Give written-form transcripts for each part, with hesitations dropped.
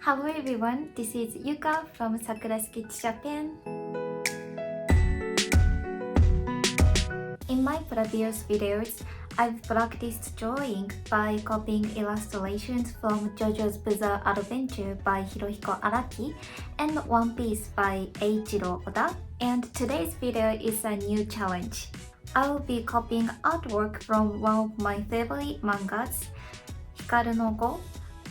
Hello everyone, this is Yuka from Sakura Sketch Japan. In my previous videos, I've practiced drawing by copying illustrations from JoJo's Bizarre Adventure by Hirohiko Araki and One Piece by Eiichiro Oda, and today's video is a new challenge. I will be copying artwork from one of my favorite mangas, Hikarunogo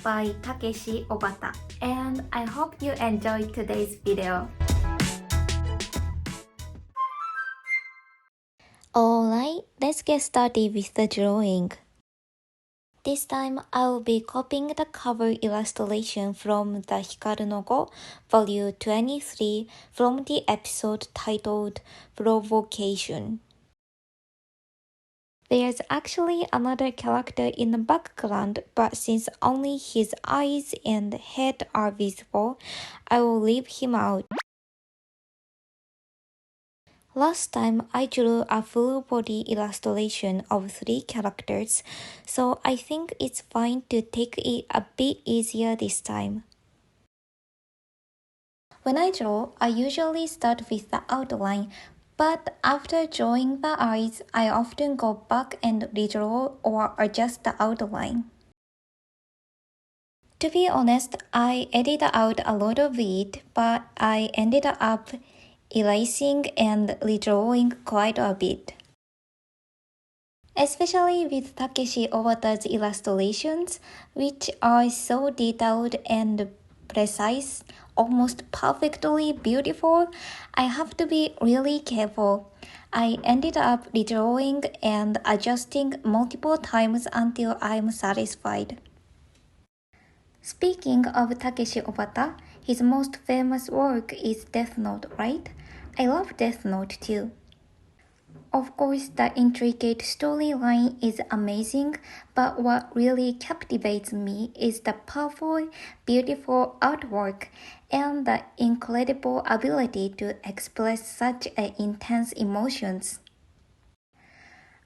by Takeshi Obata, and I hope you enjoyed today's video. Alright, let's get started with the drawing. This time I will be copying the cover illustration from the Hikarunogo Volume 23 from the episode titled Provocation. There's actually another character in the background, but since only his eyes and head are visible, I will leave him out. Last time I drew a full body illustration of 3 characters, so I think it's fine to take it a bit easier this time. When I draw, I usually start with the outline, but after drawing the eyes, I often go back and redraw or adjust the outline. To be honest, I edited out a lot of it, but I ended up erasing and redrawing quite a bit. Especially with Takeshi Obata's illustrations, which are so detailed and precise, almost perfectly beautiful, I have to be really careful. I ended up redrawing and adjusting multiple times until I'm satisfied. Speaking of Takeshi Obata, his most famous work is Death Note, right? I love Death Note too. Of course, the intricate storyline is amazing, but what really captivates me is the powerful, beautiful artwork and the incredible ability to express such intense emotions.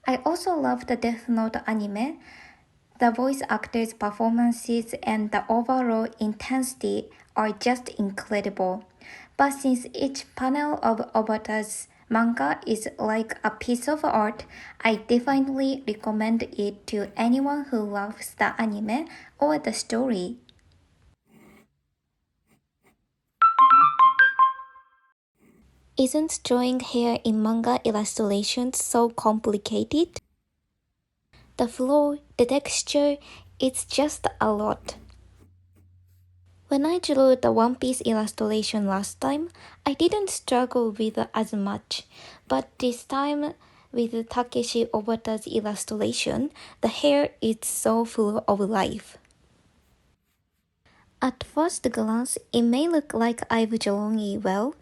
I also love the Death Note anime. The voice actors' performances and the overall intensity are just incredible. But since each panel of Obata's manga is like a piece of art, I definitely recommend it to anyone who loves the anime or the story. Isn't drawing hair in manga illustrations so complicated? The flow, the texture, it's just a lot. When I drew the One Piece illustration last time, I didn't struggle with it as much, but this time with Takeshi Obata's illustration, the hair is so full of life. At first glance, it may look like I've drawn it well,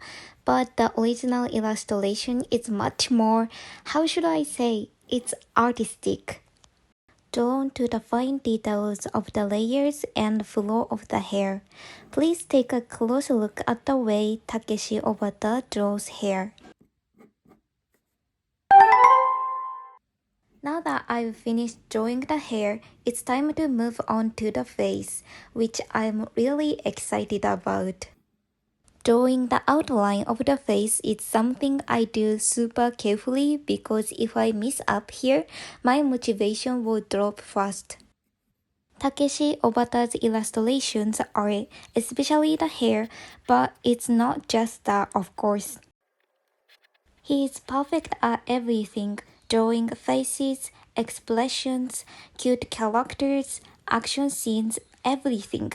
but the original illustration is much more, how should I say, it's artistic. Drawn to the fine details of the layers and flow of the hair. Please take a close look at the way Takeshi Obata draws hair. Now that I've finished drawing the hair, it's time to move on to the face, which I'm really excited about. Drawing the outline of the face is something I do super carefully because if I mess up here, my motivation will drop fast. Takeshi Obata's illustrations are especially the hair, but it's not just that, of course. He is perfect at everything, drawing faces, expressions, cute characters, action scenes, everything.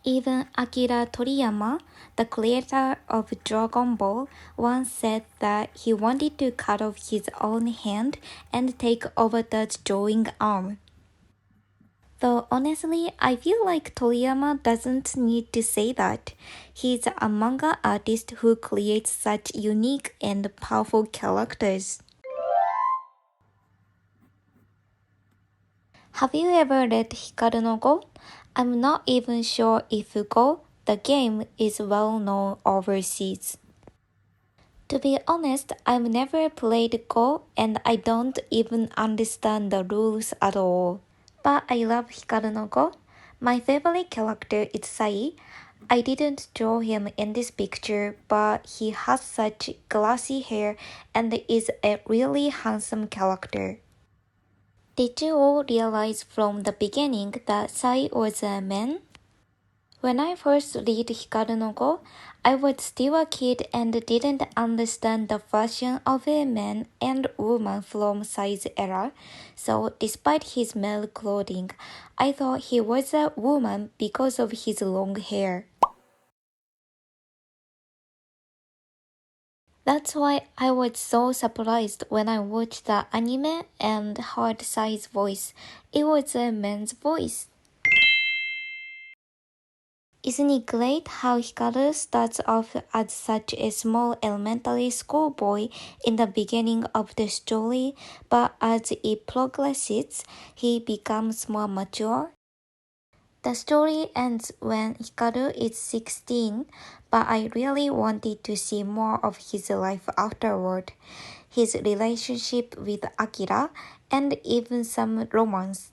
Even Akira Toriyama, the creator of Dragon Ball, once said that he wanted to cut off his own hand and take Obata's drawing arm. Though honestly, I feel like Toriyama doesn't need to say that. He's a manga artist who creates such unique and powerful characters. Have you ever read Hikarunogo? I'm not even sure if Go, the game, is well known overseas. To be honest, I've never played Go and I don't even understand the rules at all. But I love Hikarunogo. My favorite character is Sai. I didn't draw him in this picture, but he has such glossy hair and is a really handsome character. Did you all realize from the beginning that Sai was a man? When I first read hikarunogo, I was still a kid and didn't understand the version of a man and woman from Sai's era, so despite his male clothing, I thought he was a woman because of his long hair. That's why I was so surprised when I watched the anime and heard Sai's voice. It was a man's voice. Isn't it great how Hikaru starts off as such a small elementary school boy in the beginning of the story, but as it progresses, he becomes more mature? The story ends when Hikaru is 16, but I really wanted to see more of his life afterward, his relationship with Akira, and even some romance.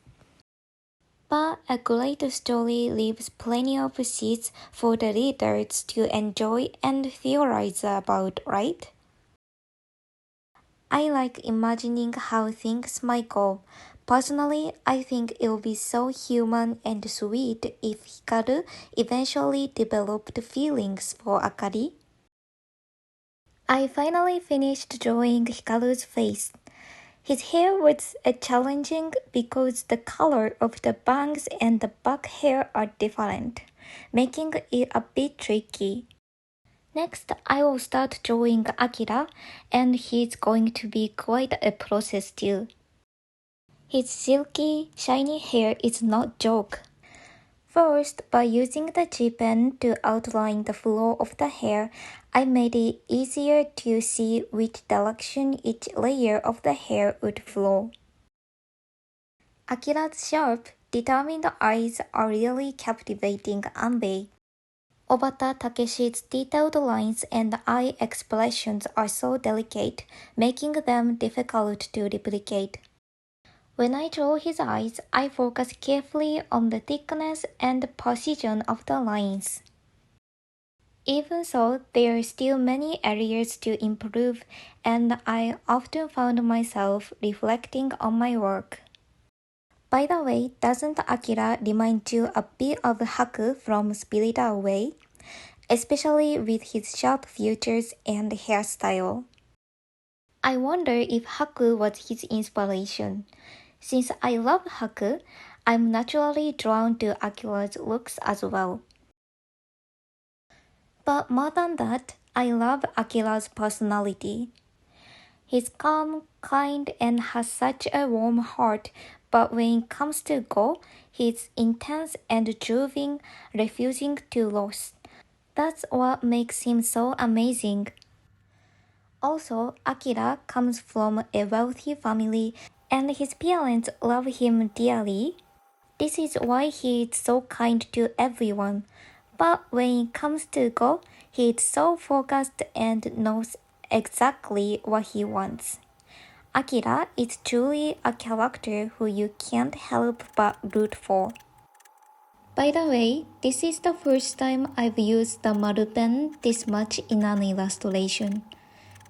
But a great story leaves plenty of seeds for the readers to enjoy and theorize about, right? I like imagining how things might go. Personally, I think it would be so human and sweet if Hikaru eventually developed feelings for Akari. I finally finished drawing Hikaru's face. His hair was challenging because the color of the bangs and the back hair are different, making it a bit tricky. Next, I will start drawing Akira, and he's going to be quite a process too. His silky, shiny hair is no joke. First, by using the G pen to outline the flow of the hair, I made it easier to see which direction each layer of the hair would flow. Akira's sharp, determined eyes are really captivating, aren't they? Obata Takeshi's detailed lines and eye expressions are so delicate, making them difficult to replicate. When I draw his eyes, I focus carefully on the thickness and precision of the lines. Even so, there are still many areas to improve, and I often found myself reflecting on my work. By the way, doesn't Akira remind you a bit of Haku from Spirited Away? Especially with his sharp features and hairstyle. I wonder if Haku was his inspiration. Since I love Haku, I'm naturally drawn to Akira's looks as well. But more than that, I love Akira's personality. He's calm, kind, and has such a warm heart, but when it comes to go, he's intense and driven, refusing to lose. That's what makes him so amazing. Also, Akira comes from a wealthy family and his parents love him dearly. This is why he is so kind to everyone. But when it comes to go, he is so focused and knows exactly what he wants. Akira is truly a character who you can't help but root for. By the way, this is the first time I've used the Maru pen this much in an illustration.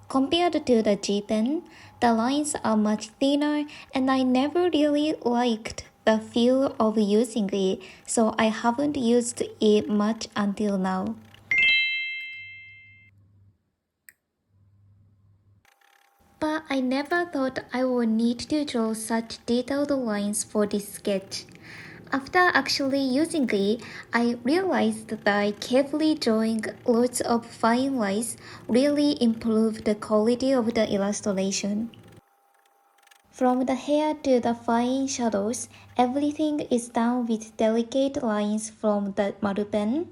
Compared to the G pen, the lines are much thinner and I never really liked the feel of using it, so I haven't used it much until now. But I never thought I would need to draw such detailed lines for this sketch. After actually using it, I realized that carefully drawing lots of fine lines really improved the quality of the illustration. From the hair to the fine shadows, everything is done with delicate lines from the Maru pen.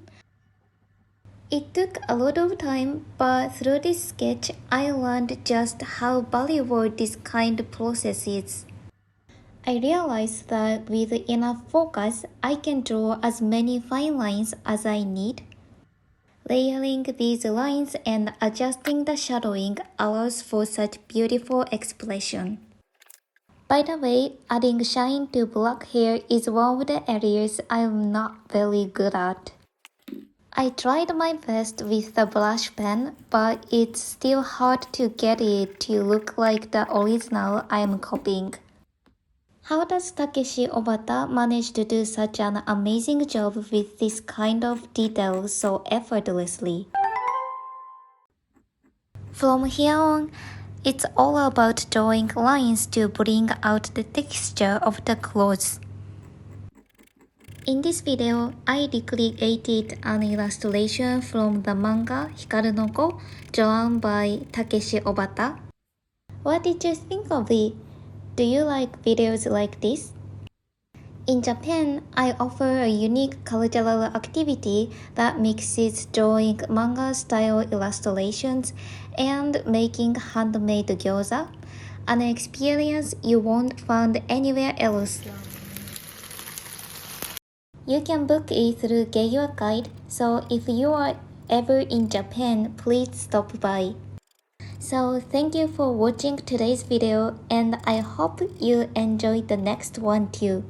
It took a lot of time, but through this sketch, I learned just how valuable this kind of process is. I realized that with enough focus, I can draw as many fine lines as I need. Layering these lines and adjusting the shadowing allows for such beautiful expression. By the way, adding shine to black hair is one of the areas I'm not very good at. I tried my best with the blush pen, but it's still hard to get it to look like the original I'm copying. How does Takeshi Obata manage to do such an amazing job with this kind of detail so effortlessly? From here on, it's all about drawing lines to bring out the texture of the clothes. In this video, I recreated an illustration from the manga Hikarunogo drawn by Takeshi Obata. What did you think of it? Do you like videos like this? In Japan, I offer a unique cultural activity that mixes drawing manga-style illustrations and making handmade gyoza, an experience you won't find anywhere else. You can book it through Geiyua Guide, so if you are ever in Japan, please stop by. So thank you for watching today's video, and I hope you enjoy the next one too.